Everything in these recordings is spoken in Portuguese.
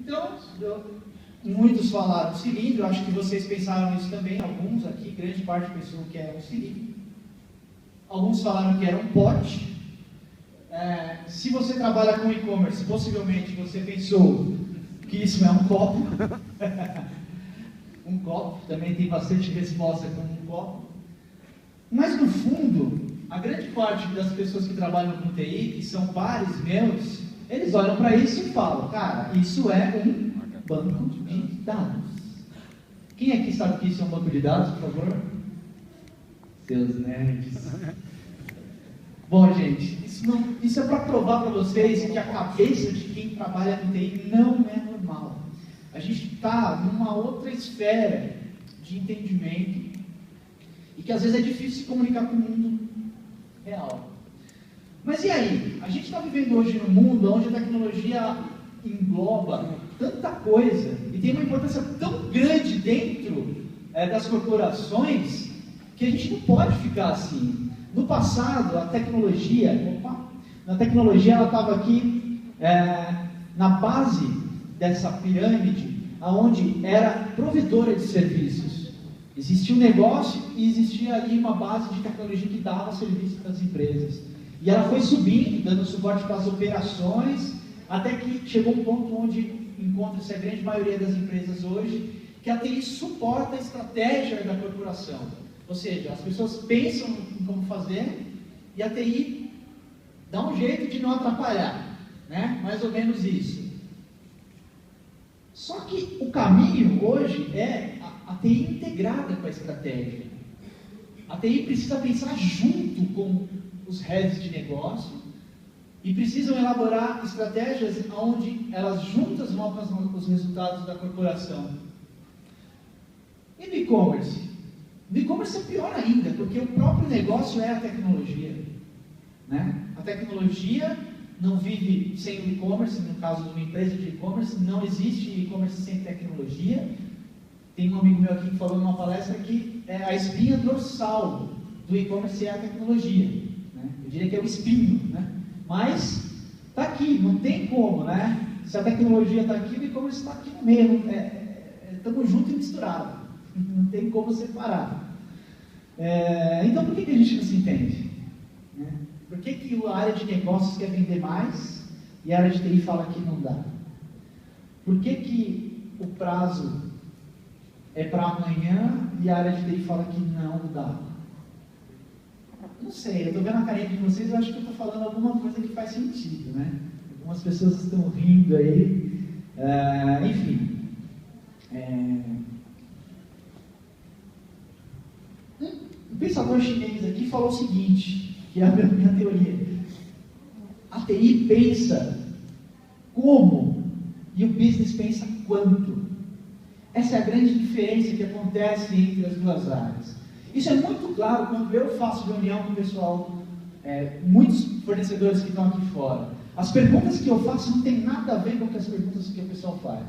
Então, muitos falaram cilindro, acho que vocês pensaram isso também, alguns aqui, grande parte pensou que era um cilindro. Alguns falaram que era um pote. Se você trabalha com e-commerce, possivelmente você pensou que isso é um copo. Um copo, também tem bastante resposta com um copo. Mas no fundo, a grande parte das pessoas que trabalham com TI, que são pares meus, eles olham para isso e falam, cara, isso é um banco de dados. Quem aqui sabe que isso é um banco de dados, por favor? Seus nerds. Bom, gente, isso é para provar para vocês que a cabeça de quem trabalha com TI não é normal. A gente está numa outra esfera de entendimento e que às vezes é difícil se comunicar com o mundo real. Mas e aí? A gente está vivendo hoje num mundo onde a tecnologia engloba tanta coisa e tem uma importância tão grande dentro das corporações que a gente não pode ficar assim. No passado, a tecnologia ela estava aqui na base dessa pirâmide, aonde era provedora de serviços. Existia um negócio e existia ali uma base de tecnologia que dava serviço para as empresas. E ela foi subindo, dando suporte para as operações, até que chegou um ponto onde encontra-se a grande maioria das empresas hoje, que a TI suporta a estratégia da corporação. Ou seja, as pessoas pensam em como fazer e a TI dá um jeito de não atrapalhar, né? Mais ou menos isso. Só que o caminho hoje é a TI integrada com a estratégia. A TI precisa pensar junto com os heads de negócio e precisam elaborar estratégias onde elas juntas vão alcançar os resultados da corporação. E no e-commerce? No e-commerce é pior ainda, porque o próprio negócio é a tecnologia, né? A tecnologia não vive sem o e-commerce. No caso de uma empresa de e-commerce, não existe e-commerce sem tecnologia. Tem um amigo meu aqui que falou numa palestra que a espinha dorsal do e-commerce é a tecnologia, né? Eu diria que é o espinho, né? Mas está aqui, não tem como, né? Se a tecnologia está aqui, o e-commerce está aqui no meio, estamos juntos e misturados, não tem como separar. Então por que a gente não se entende? Né? Por que a área de negócios quer vender mais e a área de TI fala que não dá? Por que o prazo é para amanhã e a área de TI fala que não dá? Não sei, eu estou vendo a carinha de vocês, eu acho que eu estou falando alguma coisa que faz sentido, né? Algumas pessoas estão rindo aí, enfim. Um pensador chinês aqui falou o seguinte, que é a minha teoria. A TI pensa como e o business pensa quanto. Essa é a grande diferença que acontece entre as duas áreas. Isso é muito claro quando eu faço reunião com o pessoal, muitos fornecedores que estão aqui fora. As perguntas que eu faço não tem nada a ver com as perguntas que o pessoal faz.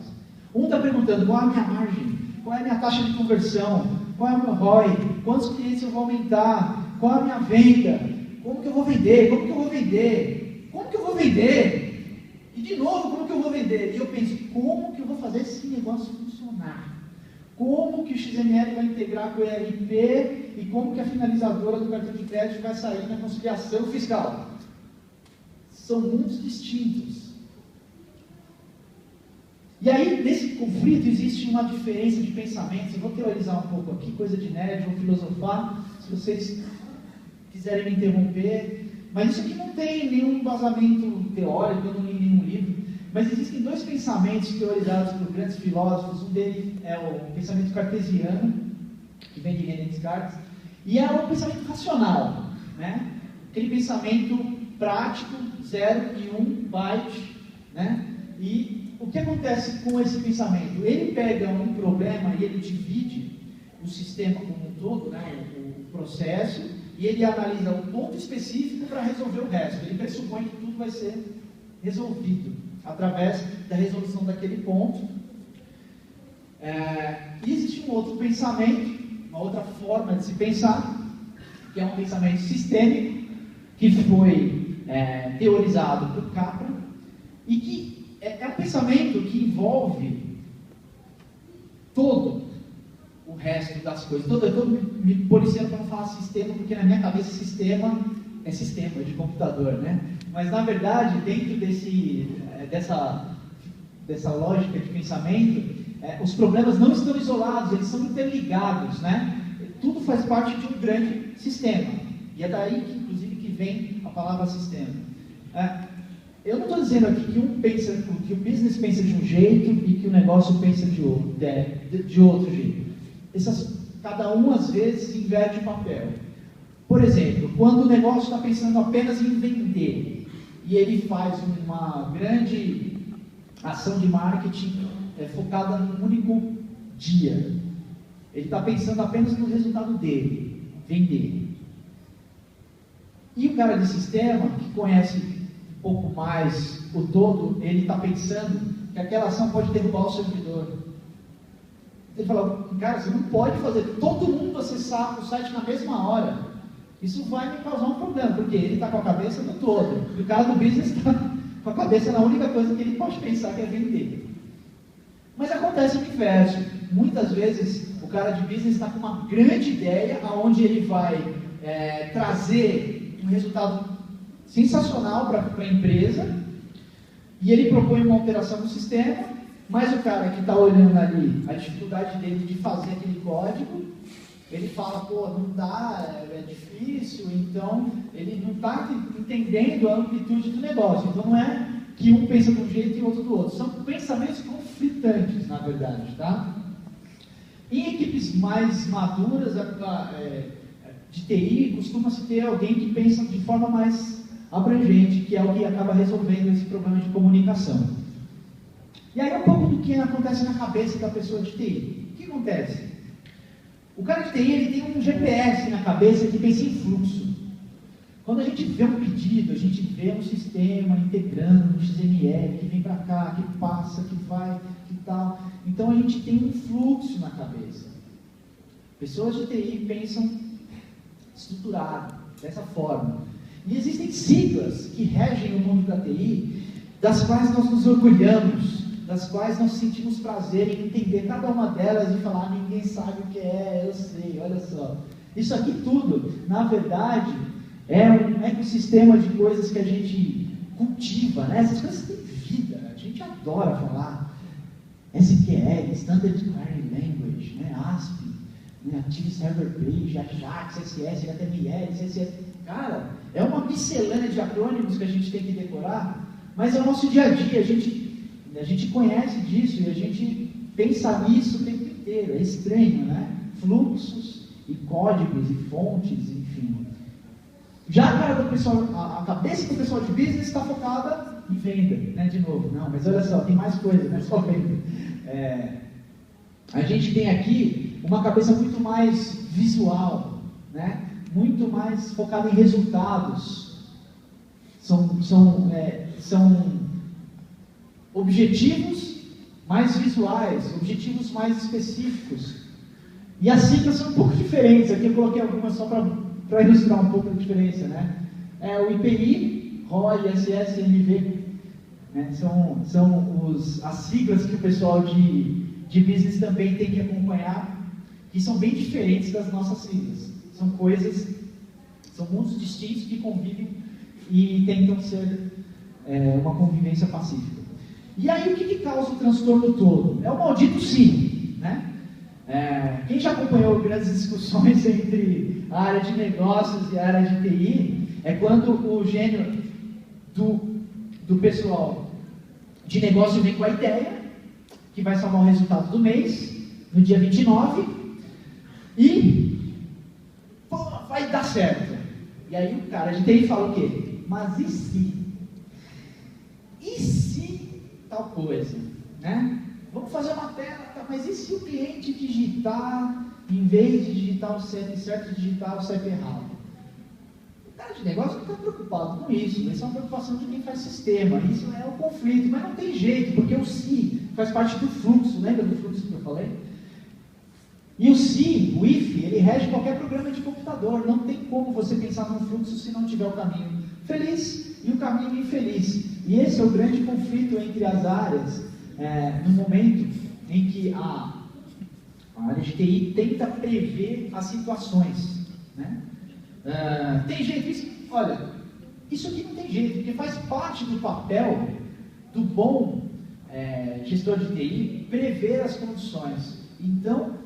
Um está perguntando qual é a minha margem, qual é a minha taxa de conversão, qual é o meu ROI, quantos clientes eu vou aumentar, qual é a minha venda, como que eu vou vender, como que eu vou vender, como que eu vou vender, e de novo, como que eu vou vender? E eu penso, como que eu vou fazer esse negócio funcionar? Como que o XML vai integrar com o ERP e como que a finalizadora do cartão de crédito vai sair na conciliação fiscal? São mundos distintos. E aí, nesse conflito, existe uma diferença de pensamentos. Eu vou teorizar um pouco aqui, coisa de nerd, vou filosofar, se vocês quiserem me interromper. Mas isso aqui não tem nenhum embasamento teórico, eu não li nenhum livro. Mas existem dois pensamentos teorizados por grandes filósofos. Um deles é o pensamento cartesiano, que vem de René Descartes, e é o pensamento racional, né? Aquele pensamento prático, 0 e 1 byte, né? E o que acontece com esse pensamento? Ele pega um problema e ele divide o sistema como um todo, né? O processo, e ele analisa um ponto específico para resolver o resto. Ele pressupõe que tudo vai ser resolvido através da resolução daquele ponto. E existe um outro pensamento, uma outra forma de se pensar, que é um pensamento sistêmico, que foi teorizado por Capra, e que é um pensamento pensamento que envolve todo o resto das coisas. Eu estou me policiando para não falar sistema, porque na minha cabeça sistema é sistema de computador, né? Mas na verdade, dentro dessa lógica de pensamento, os problemas não estão isolados, eles são interligados, né? Tudo faz parte de um grande sistema. E é daí que, inclusive, que vem a palavra sistema. Eu não estou dizendo aqui que o business pensa de um jeito e que o negócio pensa de outro jeito. Cada um, às vezes, inverte o papel. Por exemplo, quando o negócio está pensando apenas em vender e ele faz uma grande ação de marketing focada num único dia, ele está pensando apenas no resultado dele, vender. E o cara de sistema, que conhece um pouco mais o todo, ele está pensando que aquela ação pode derrubar o servidor. Ele fala, cara, você não pode fazer todo mundo acessar o site na mesma hora. Isso vai me causar um problema, porque ele está com a cabeça no todo. E o cara do business está com a cabeça na única coisa que ele pode pensar, que é vender. Mas acontece o inverso. Muitas vezes o cara de business está com uma grande ideia, onde ele vai trazer um resultado sensacional para a empresa, e ele propõe uma alteração no sistema, mas o cara que está olhando ali a dificuldade dele de fazer aquele código, ele fala, pô, não dá, é difícil, então ele não está entendendo a amplitude do negócio. Então não é que um pensa de um jeito e outro do outro, são pensamentos conflitantes, na verdade, tá? Em equipes mais maduras de TI, costuma-se ter alguém que pensa de forma mais abrangente, que é o que acaba resolvendo esse problema de comunicação. E aí é um pouco do que acontece na cabeça da pessoa de TI. O que acontece? O cara de TI, ele tem um GPS na cabeça que pensa em fluxo. Quando a gente vê um pedido, a gente vê um sistema integrando, um XML, que vem para cá, que passa, que vai, que tal. Então a gente tem um fluxo na cabeça. Pessoas de TI pensam estruturado, dessa forma. E existem siglas que regem o mundo da TI, das quais nós nos orgulhamos, das quais nós sentimos prazer em entender cada uma delas e falar, ninguém sabe o que é, eu sei, olha só. Isso aqui tudo, na verdade, é um ecossistema de coisas que a gente cultiva, né? Essas coisas têm vida, a gente adora falar. SQL, Standard Query Language, né? ASP, né? Active Server Page, Ajax, SS, HTML, CSS. Cara, é uma miscelânea de acrônimos que a gente tem que decorar, mas é o nosso dia a dia, a gente conhece disso e a gente pensa nisso o tempo inteiro, é estranho, né? Fluxos e códigos e fontes, enfim. Já a cara do pessoal, a cabeça do pessoal de business está focada em venda, né? De novo, não, mas olha só, tem mais coisa, não é só venda. A gente tem aqui uma cabeça muito mais visual, né? Muito mais focada em resultados. São objetivos mais visuais, objetivos mais específicos. E as siglas são um pouco diferentes. Aqui eu coloquei algumas só para ilustrar um pouco a diferença, né? O IPI, ROI, SS, MV, né? São as siglas que o pessoal de business também tem que acompanhar, que são bem diferentes das nossas siglas. São mundos distintos que convivem e tentam ser uma convivência pacífica. E aí o que causa o transtorno todo? É o maldito sim, né? Quem já acompanhou grandes discussões entre a área de negócios e a área de TI, é quando o gênio do pessoal de negócio vem com a ideia, que vai salvar o resultado do mês, no dia 29, e vai dar certo. E aí o cara de TI fala o quê? Mas e se? E se tal coisa, né? Vamos fazer uma tela, tá? Mas e se o cliente digitar, em vez de digitar o CEP certo, digitar o CEP errado? O cara de negócio não está preocupado com isso, isso é uma preocupação de quem faz sistema, isso é o conflito, mas não tem jeito, porque o se faz parte do fluxo, lembra do fluxo que eu falei? E o se, o if, ele rege qualquer programa de computador, não tem como você pensar num fluxo se não tiver o caminho feliz e o caminho infeliz. E esse é o grande conflito entre as áreas no momento em que a área de TI tenta prever as situações, né? Tem jeito, olha, isso aqui não tem jeito, porque faz parte do papel do bom gestor de TI prever as condições. Então,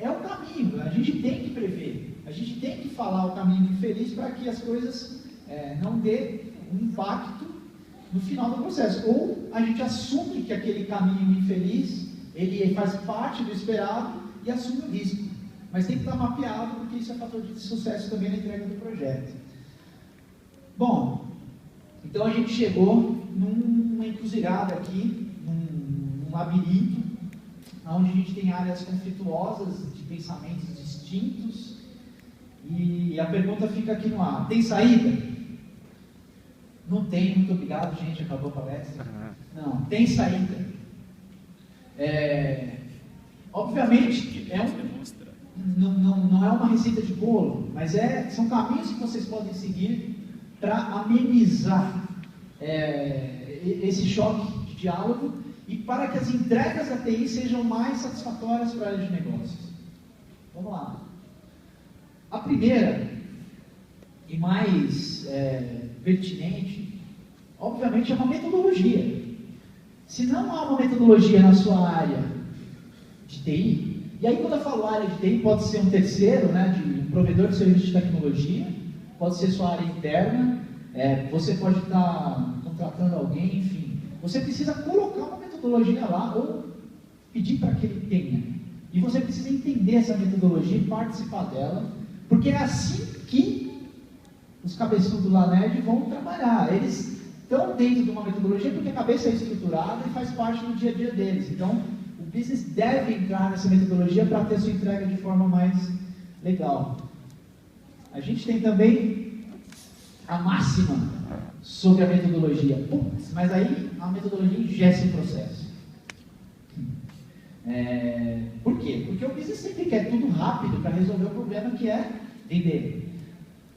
é o caminho, a gente tem que prever, a gente tem que falar o caminho infeliz para que as coisas não dê um impacto no final do processo. Ou a gente assume que aquele caminho infeliz, ele faz parte do esperado e assume o risco. Mas tem que estar mapeado, porque isso é fator de sucesso também na entrega do projeto. Bom, então a gente chegou numa encruzilhada aqui, num labirinto, onde a gente tem áreas conflituosas, de pensamentos distintos, e a pergunta fica aqui no ar: tem saída? Não tem, muito obrigado, gente, acabou a palestra. Não, tem saída. Obviamente, não é uma receita de bolo, mas são caminhos que vocês podem seguir para amenizar esse choque de diálogo e para que as entregas da TI sejam mais satisfatórias para a área de negócios. Vamos lá. A primeira e mais pertinente, obviamente, é uma metodologia. Se não há uma metodologia na sua área de TI, e aí quando eu falo área de TI, pode ser um terceiro, né, de um provedor de serviço de tecnologia, pode ser sua área interna, você pode estar contratando alguém, enfim. Você precisa colocar uma metodologia lá ou pedir para que ele tenha. E você precisa entender essa metodologia e participar dela, porque é assim que os cabeçudos lá nerd vão trabalhar. Eles estão dentro de uma metodologia porque a cabeça é estruturada e faz parte do dia a dia deles. Então, o business deve entrar nessa metodologia para ter sua entrega de forma mais legal. A gente tem também a máxima sobre a metodologia. Putz, mas aí a metodologia ingessa o processo. Por quê? Porque o business sempre quer tudo rápido para resolver o problema que é vender.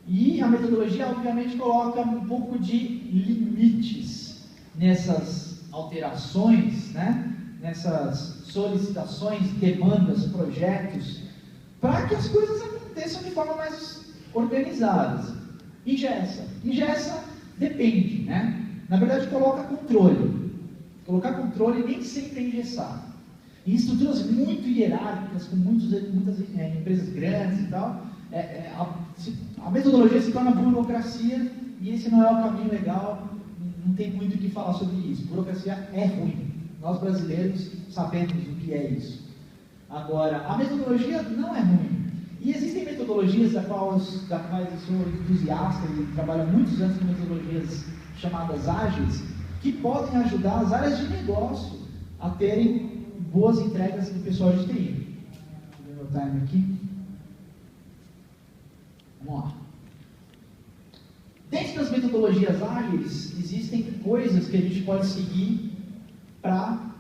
E a metodologia, obviamente, coloca um pouco de limites nessas alterações, né? Nessas solicitações, demandas, projetos, para que as coisas aconteçam de forma mais organizadas. Ingessa depende, né? Na verdade, coloca controle. Colocar controle nem sempre é engessar. Em estruturas muito hierárquicas, com muitas empresas grandes e tal, a metodologia se torna burocracia e esse não é o caminho legal, não tem muito o que falar sobre isso. Burocracia é ruim. Nós brasileiros sabemos o que é isso. Agora, a metodologia não é ruim. E existem metodologias das quais eu sou entusiasta e trabalho há muitos anos com metodologias chamadas ágeis, que podem ajudar as áreas de negócio a terem boas entregas do pessoal de TI. Deixa eu ver meu time aqui. Vamos lá. Dentro das metodologias ágeis, existem coisas que a gente pode seguir para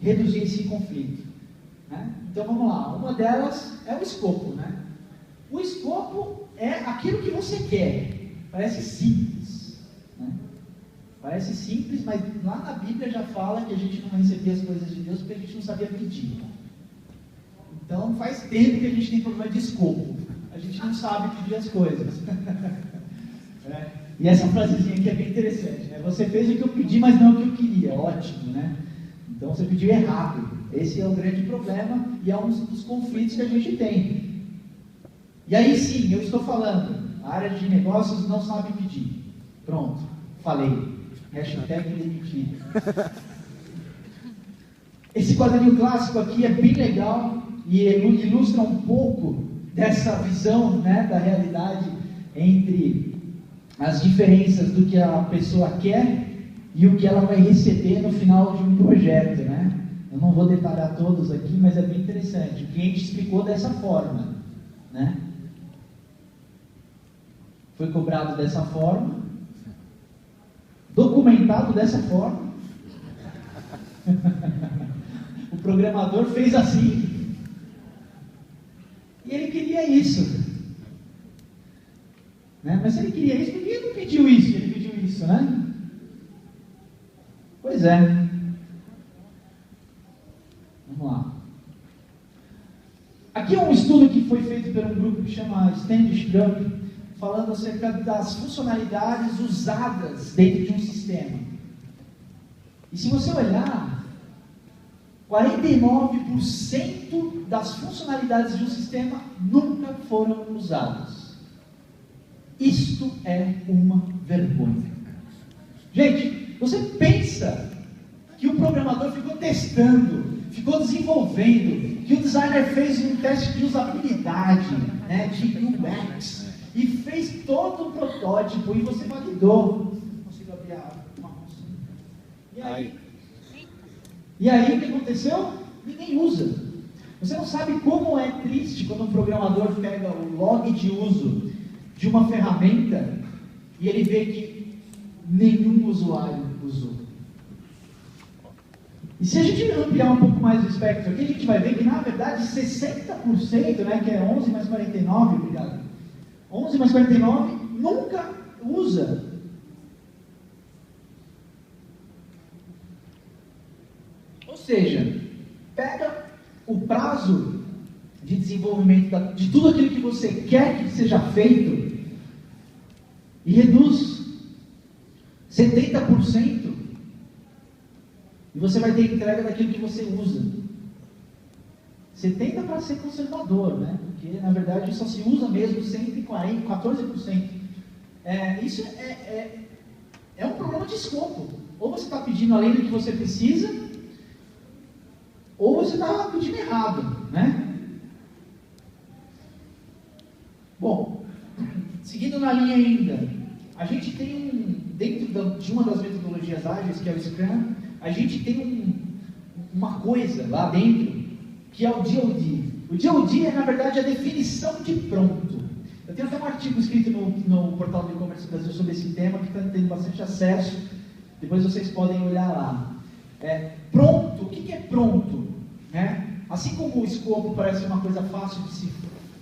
reduzir esse conflito, né? Então vamos lá. Uma delas é o escopo, né? O escopo é aquilo que você quer. Parece simples, né? Parece simples, mas lá na Bíblia já fala que a gente não recebia as coisas de Deus porque a gente não sabia pedir. Então faz tempo que a gente tem problema de escopo. A gente não sabe pedir as coisas. E essa frasezinha aqui é bem interessante, né? Você fez o que eu pedi, mas não o que eu queria. Ótimo, né? Então você pediu errado. Esse é o grande problema e é um dos conflitos que a gente tem. E aí sim, eu estou falando, a área de negócios não sabe pedir. Pronto, falei. Hashtag demitido. Esse quadrinho clássico aqui é bem legal e ilustra um pouco dessa visão, né, da realidade entre as diferenças do que a pessoa quer e o que ela vai receber no final de um projeto, né? Eu não vou detalhar todos aqui, mas é bem interessante. O cliente explicou dessa forma, né? Foi cobrado dessa forma, documentado dessa forma. O programador fez assim e ele queria isso, né? Mas se ele queria isso, por que ele não pediu isso? Ele pediu isso, né? Pois é. Vamos lá. Aqui é um estudo que foi feito por um grupo que chama Standish Group, falando acerca das funcionalidades usadas dentro de um sistema. E se você olhar, 49% das funcionalidades de um sistema nunca foram usadas. Isto é uma vergonha. Gente, você pensa que o programador ficou testando, ficou desenvolvendo, que o designer fez um teste de usabilidade, né, de UX, e fez todo o protótipo, e você validou. Não consigo abrir a mouse. E aí o que aconteceu? Ninguém usa. Você não sabe como é triste quando um programador pega o log de uso de uma ferramenta e ele vê que nenhum usuário usou. E se a gente ampliar um pouco mais o espectro aqui, a gente vai ver que, na verdade, 60%, né, que é 11 mais 49, obrigado, 11 mais 49, nunca usa. Ou seja, pega o prazo de desenvolvimento de tudo aquilo que você quer que seja feito e reduz 70%, e você vai ter entrega daquilo que você usa. 70% para ser conservador, né? Porque na verdade só se usa mesmo 140, 14%. Isso é um problema de escopo. Ou você está pedindo além do que você precisa, ou você está pedindo errado, né? Bom, seguindo na linha ainda, a gente tem dentro de uma das metodologias ágeis, que é o Scrum, a gente tem uma coisa lá dentro, que é o DoD. O DoD é, na verdade, a definição de pronto. Eu tenho até um artigo escrito no portal do E-Commerce Brasil sobre esse tema, que está tendo bastante acesso, depois vocês podem olhar lá. Pronto, o que é pronto? Assim como o escopo parece uma coisa fácil de se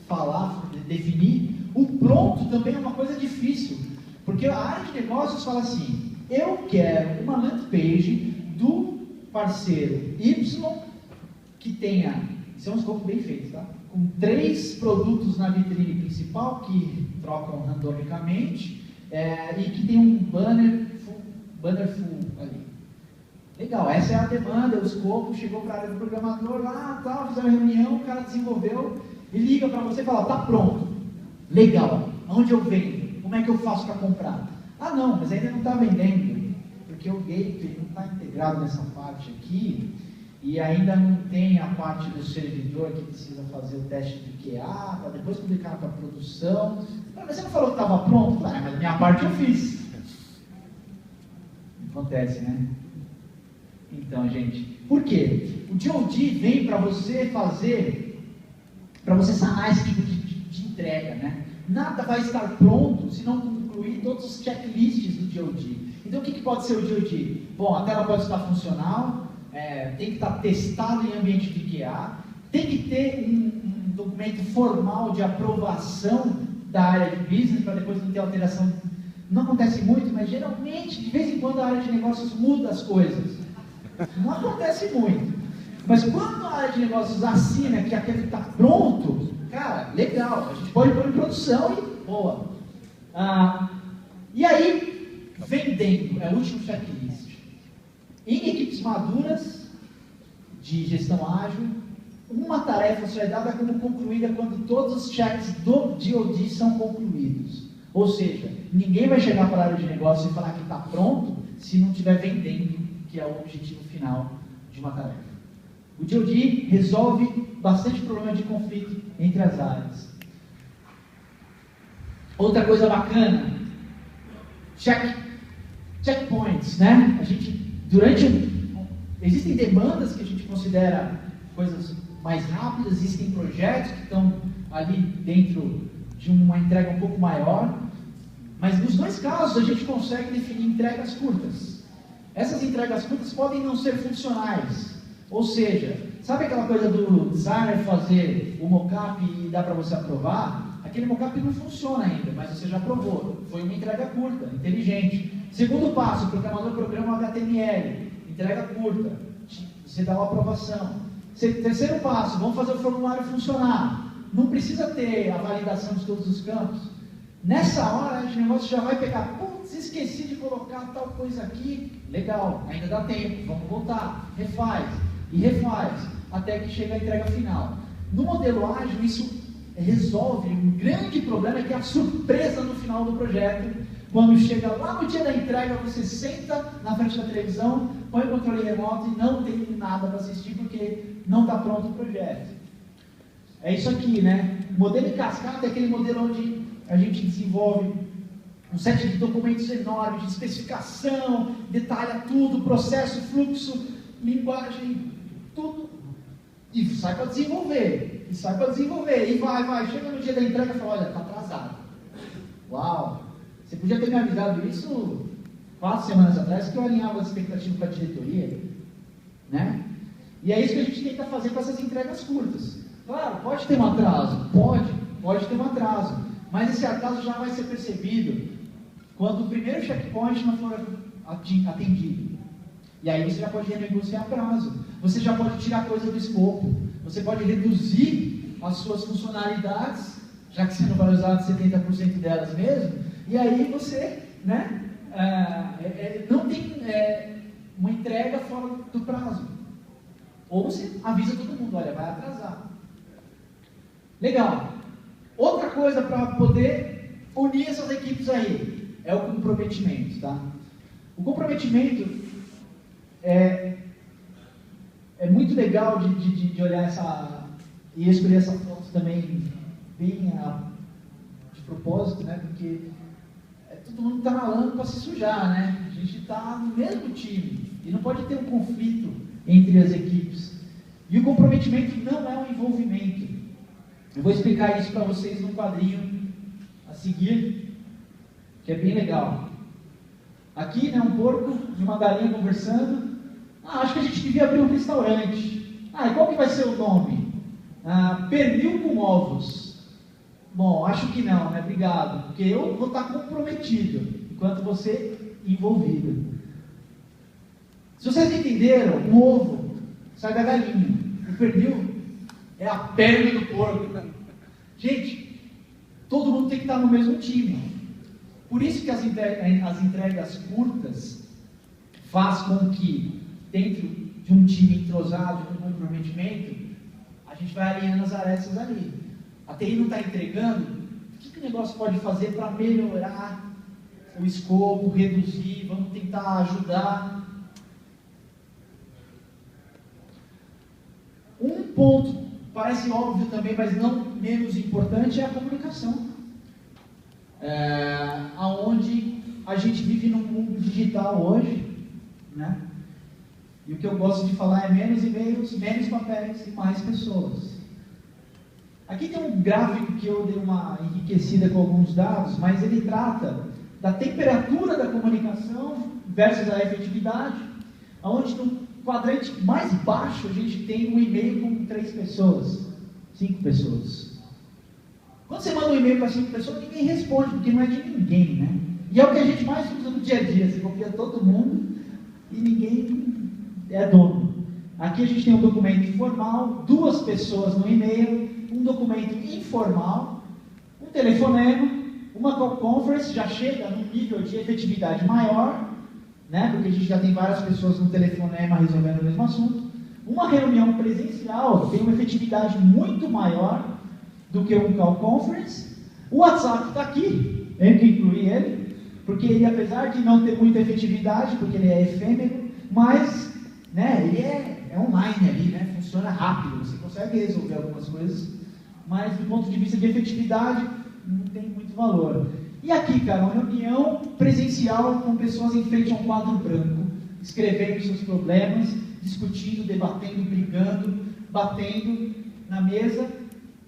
falar, de definir, o pronto também é uma coisa difícil, porque a área de negócios fala assim: eu quero uma landing page do parceiro Y que tenha, isso é um escopo bem feito, tá? Com 3 produtos na vitrine principal que trocam randomicamente, e que tem um banner full ali. Legal, essa é a demanda, o escopo chegou para a área do programador lá, tal, fizeram reunião, o cara desenvolveu e liga para você e fala: tá pronto, legal, aonde eu vendo? Como é que eu faço para comprar? Ah não, mas ainda não está vendendo, porque o gateway não está integrado nessa parte aqui, e ainda não tem a parte do servidor que precisa fazer o teste de QA, para depois publicar para a produção. Mas você não falou que estava pronto? Mas minha parte eu fiz. Acontece, né? Então, gente, por quê? O DoD vem para você sanar esse tipo de entrega, né? Nada vai estar pronto se não concluir todos os checklists do DoD. Então, o que pode ser o DoD? Bom, a tela pode estar funcional, tem que estar testado em ambiente de QA, tem que ter um documento formal de aprovação da área de business, para depois não ter alteração. Não acontece muito, mas geralmente, de vez em quando, a área de negócios muda as coisas. Não acontece muito. Mas quando a área de negócios assina que aquele está pronto, cara, legal, a gente pode pôr em produção e boa. E aí, vendendo, é o último checklist. Em equipes maduras de gestão ágil, uma tarefa só é dada como concluída quando todos os checks do DoD são concluídos. Ou seja, ninguém vai chegar para a área de negócio e falar que está pronto se não estiver vendendo, que é o objetivo final de uma tarefa. O DoD resolve bastante problema de conflito entre as áreas. Outra coisa bacana, checkpoints, né? Existem demandas que a gente considera coisas mais rápidas, existem projetos que estão ali dentro de uma entrega um pouco maior, mas nos dois casos a gente consegue definir entregas curtas. Essas entregas curtas podem não ser funcionais, ou seja, sabe aquela coisa do designer fazer o mockup e dá para você aprovar? Aquele mockup não funciona ainda, mas você já aprovou, foi uma entrega curta, inteligente. Segundo passo, o programador programa HTML, entrega curta, você dá uma aprovação. Terceiro passo, vamos fazer o formulário funcionar. Não precisa ter a validação de todos os campos. Nessa hora, a gente negócio já vai pegar, putz, esqueci de colocar tal coisa aqui. Legal, ainda dá tempo, vamos voltar, refaz e refaz, até que chega a entrega final. No modelo ágil, isso resolve um grande problema, que é a surpresa no final do projeto. Quando chega lá no dia da entrega, você senta na frente da televisão, põe o controle remoto e não tem nada para assistir, porque não está pronto o projeto. É isso aqui, né? O modelo em cascata é aquele modelo onde a gente desenvolve um set de documentos enormes, de especificação, detalha tudo, processo, fluxo, linguagem, tudo, e sai para desenvolver, e vai, chega no dia da entrega e fala, olha, está atrasado. Uau! Você podia ter me avisado isso 4 semanas atrás, que eu alinhava as expectativas com a diretoria, né? E é isso que a gente tenta fazer com essas entregas curtas. Claro, pode ter um atraso, pode ter um atraso, mas esse atraso já vai ser percebido quando o primeiro checkpoint não for atendido. E aí você já pode renegociar prazo, você já pode tirar coisa do escopo, você pode reduzir as suas funcionalidades, já que você não vai usar 70% delas mesmo, e aí você, né, não tem uma entrega fora do prazo. Ou você avisa todo mundo, olha, vai atrasar. Legal. Outra coisa para poder unir essas equipes aí é o comprometimento, tá? O comprometimento é muito legal de olhar e escolher essa foto também bem de propósito, né? Porque todo mundo está ralando para se sujar, né? A gente está no mesmo time e não pode ter um conflito entre as equipes. E o comprometimento não é um envolvimento. Eu vou explicar isso para vocês num quadrinho a seguir, que é bem legal. Aqui, né, um porco e uma galinha conversando. Acho que a gente devia abrir um restaurante. E qual que vai ser o nome? Pernil com ovos. Bom, acho que não, né? Obrigado. Porque eu vou estar comprometido, enquanto você envolvido. Se vocês entenderam, o ovo sai da galinha. O pernil é a perna do porco. Gente, todo mundo tem que estar no mesmo time. Por isso que as entregas curtas faz com que, dentro de um time entrosado, de um comprometimento, a gente vai alinhando as arestas ali. A TI não está entregando, o que o negócio pode fazer para melhorar o escopo, reduzir, vamos tentar ajudar. Um ponto, parece óbvio também, mas não menos importante, é a comunicação. Aonde a gente vive num mundo digital hoje, né? E o que eu gosto de falar é menos e-mails, menos papéis e mais pessoas. Aqui tem um gráfico que eu dei uma enriquecida com alguns dados, mas ele trata da temperatura da comunicação versus a efetividade, onde no quadrante mais baixo a gente tem um e-mail com 3 pessoas, 5 pessoas. Quando você manda um e-mail para 5 pessoas, ninguém responde, porque não é de ninguém, né? E é o que a gente mais usa no dia a dia, você copia todo mundo e ninguém é dono. Aqui a gente tem um documento formal, 2 pessoas no e-mail, um documento informal, um telefonema, uma call conference, já chega num nível de efetividade maior, né? Porque a gente já tem várias pessoas no telefonema resolvendo o mesmo assunto. Uma reunião presencial tem uma efetividade muito maior do que um call conference. O WhatsApp está aqui, eu tenho que incluir ele, porque ele, apesar de não ter muita efetividade, porque ele é efêmero, mas, né, ele é online ali, né, funciona rápido, você consegue resolver algumas coisas, mas do ponto de vista de efetividade, não tem muito valor. E aqui, cara, uma reunião presencial com pessoas em frente a um quadro branco, escrevendo seus problemas, discutindo, debatendo, brigando, batendo na mesa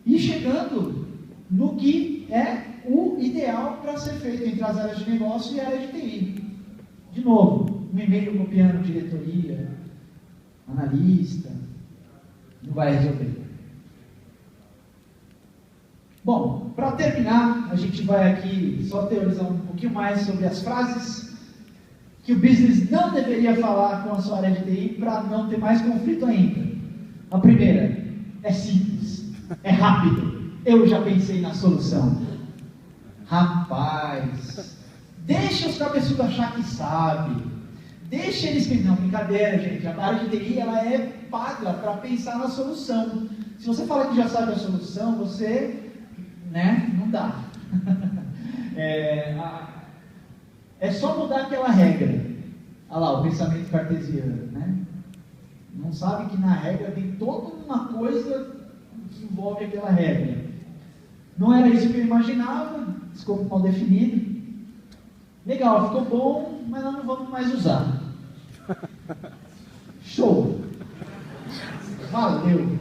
e chegando no que é o ideal para ser feito entre as áreas de negócio e a área de TI. De novo, um e-mail copiando diretoria, analista, não vai resolver. Bom, para terminar, a gente vai aqui só teorizar um pouquinho mais sobre as frases que o business não deveria falar com a sua área de TI para não ter mais conflito ainda. A primeira, é simples, é rápido, eu já pensei na solução. Rapaz, deixa os cabeçudos achar que sabe, deixa eles pensar, não, brincadeira gente, a área de TI ela é paga para pensar na solução. Se você fala que já sabe a solução, você, não dá. É só mudar aquela regra. Olha lá, o pensamento cartesiano, Não sabe que na regra tem toda uma coisa que envolve aquela regra. Não era isso que eu imaginava, escopo mal definido. Legal, ficou bom, mas nós não vamos mais usar. Show! Valeu!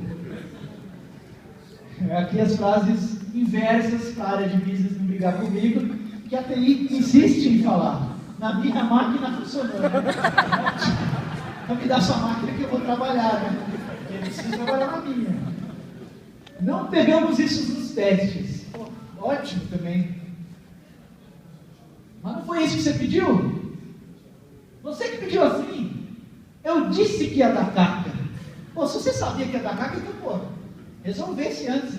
Aqui as frases inversas para a área de business não brigar comigo, que a TI insiste em falar. Na minha máquina funcionou. Então me dá sua máquina que eu vou trabalhar, Eu preciso trabalhar na minha. Não pegamos isso nos testes. Pô, ótimo também. Mas não foi isso que você pediu? Você que pediu assim? Eu disse que ia dar caca. Pô, se você sabia que ia dar caca, então, resolvesse antes,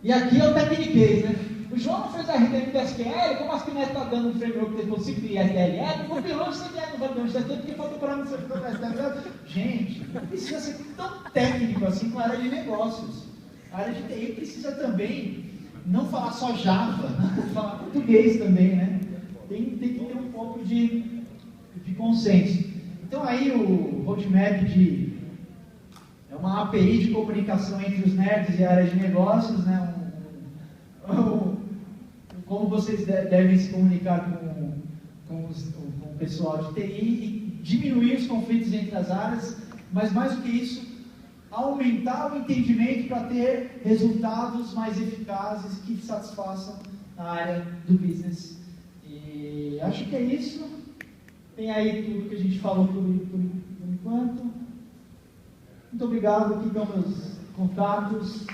E aqui é o Techniquez, O João não fez a RTM do SQL, como a Askinet está dando um framework que tem consigo de SDLL, não virou de CDL no validão de SDL, porque faltou para mim no servidor da SDL. Gente, não precisa ser tão técnico assim com a área de negócios. A área de TI precisa também não falar só Java, falar português também, Tem que ter um pouco de consenso. Então aí o roadmap é uma API de comunicação entre os nerds e a área de negócios, como vocês devem se comunicar com o pessoal de TI e diminuir os conflitos entre as áreas, mas mais do que isso, aumentar o entendimento para ter resultados mais eficazes que satisfaçam a área do business. E acho que é isso. Tem aí tudo que a gente falou por enquanto. Muito obrigado. Aqui estão meus contatos.